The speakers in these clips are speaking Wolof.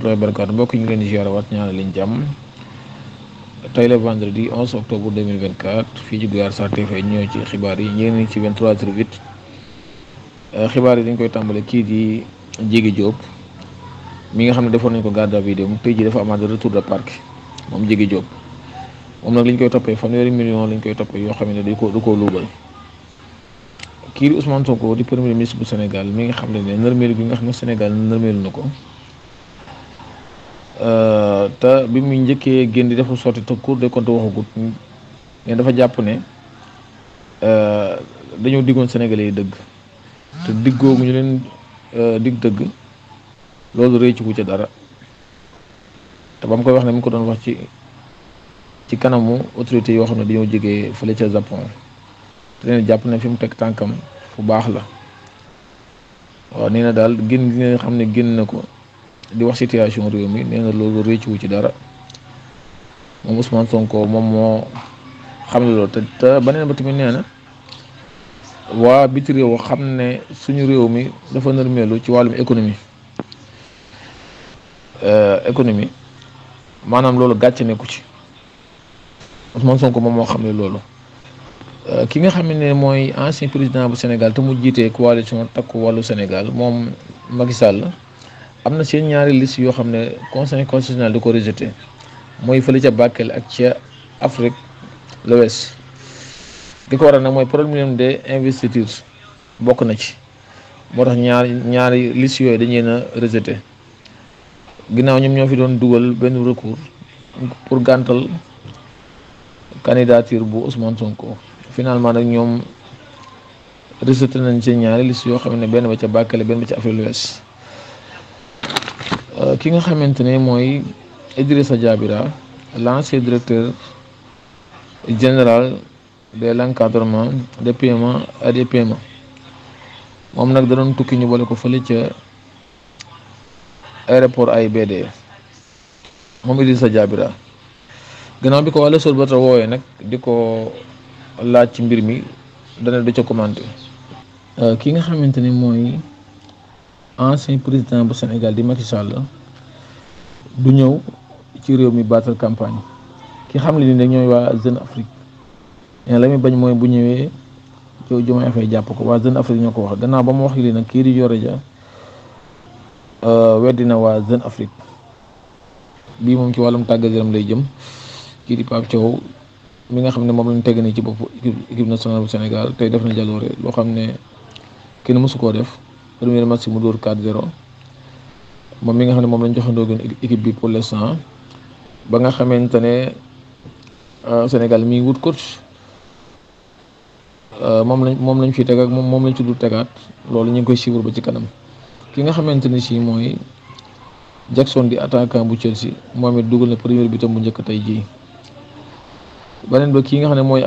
rahmatullahi wa barakatuh mbokk ñu ngi leen di ziar waat ñaanal leen jàmm tey la vendredi 11 octobre 2024 fii ci Guyaar Sarr TV ñëw ci xibaar yi ñeen ci 23h08 xibaar yi dañ koy tàmbale kii di Diégui Diop mi nga xam ne defoon nañ ko garde à vue mu tey ji dafa amaat retour de parquet moom Diégui Diop moom nag li ñu koy toppee fanweeri million lañ koy toppee yoo xam ne du ko luubal kii di Ousmane Sonko di premier ministre bu Sénégal mi nga xam ne nërmeelu bi nga xam ne Sénégal nërmeelu na ko te bi muy njëkkee génn di defu sotti te Cour des comptes waxagut ne dafa jàpp ne dañoo diggoon Sénégalais yi dëgg te diggoogu ñu leen dig dëgg loolu réccu wu ca dara te ba mu koy wax ne mi ngi ko doon wax ci kanamu autorité yoo xam ne dañoo jógee fële ca Japon te leen jàpp ne fi mu teg tànkam fu baax la waaw nee na daal génn gi nga xam ne génn na ko di wax situation réew mi nee na loolu réccu wu ci dara moom Ousmane Sonko moom moo xam ne loolu te beneen ba tamit nee na waa biti réew xam ne suñu réew mi dafa nërmeelu ci wàllum économie maanaam loolu gàcce nekku ci Ousmane Sonko moom moo xam ne loolu ki nga xam ne mooy ancien président bu Sénégal te mu jiitee coalition takku wàllu Sénégal moom Macky Sall am na seen ñaari liste yoo xam ne conseil constitutionnel da ko rejeté mooy fële ca Bakel ak ca Afrique de l'Ouest li ko waral nag mooy problème de investiture bokk na ci moo tax ñaari liste yooyu dañu leen a rejeté ginnaaw ñoom ñoo fi doon dugal benn recours pour gàntal candidature bu Ousmane Sonko finalement nag ñoom rejeté nañ seen ñaari liste yoo xam ne benn ba ca Bakel benn ba ca Afrique de l'Ouest ki nga xamante ne mooy Idrissa Diabira l'ancien directeur général de l'encadrement des paiements et des paiements moom nag da doon tukki ñu boole ko fële ca aéroport AIBD moom Idrissa Diabira gannaaw bi ko wàlla sol ba ta woowee nag di ko laaj ci mbir mi dana du ca commenté ki nga xamante ni mooy ancien président bu Sénégal di Macky Sall du ñëw ci réew mi battre campagne ki xam le ni nag ñooy waa Jeune Afrique la muy bañ mooy bu ñëwee yow Diomaye Faye jàpp ko waa Jeune Afrique ñoo ko wax gannaaw ba mu wax li nag kii di Yoro Dia weddina waa Jeune Afrique bii moom ci wàllum tàggat yaram lay jëm kii di Pape Thiaw mi nga xam ne moom lañ teg nii ci bopp équipe nationale bu Sénégal tey def na jaloore loo xam ne kenn mësu koo def premier match mu dóor 4-0 moom mi nga xam ne moom lañ joxandoo gën équipe bi pour l'instant ba nga xamante ne Sénégal mi ngi wut coach moom lañ fi teg ak moom lañ ci dul tegaat loolu ñu ngi koy suivre ba ci kanam ki nga xamante ne si mooy Jackson di attaquant bu Chelsea moom it dugal na premier bitam bu njëkk tey jii beneen ba kii nga xam ne mooy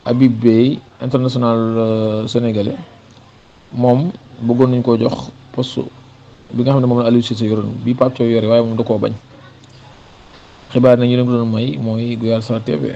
Habib Beye international sénégalais moom bëggoon nañ koo jox poste bi nga xam ne moom la Aliou Cissé yoroon bi Pape Thiaw yore waaye moom da koo bañ xibaar na ñu leen ko doon may mooy Guyaar Sarr TV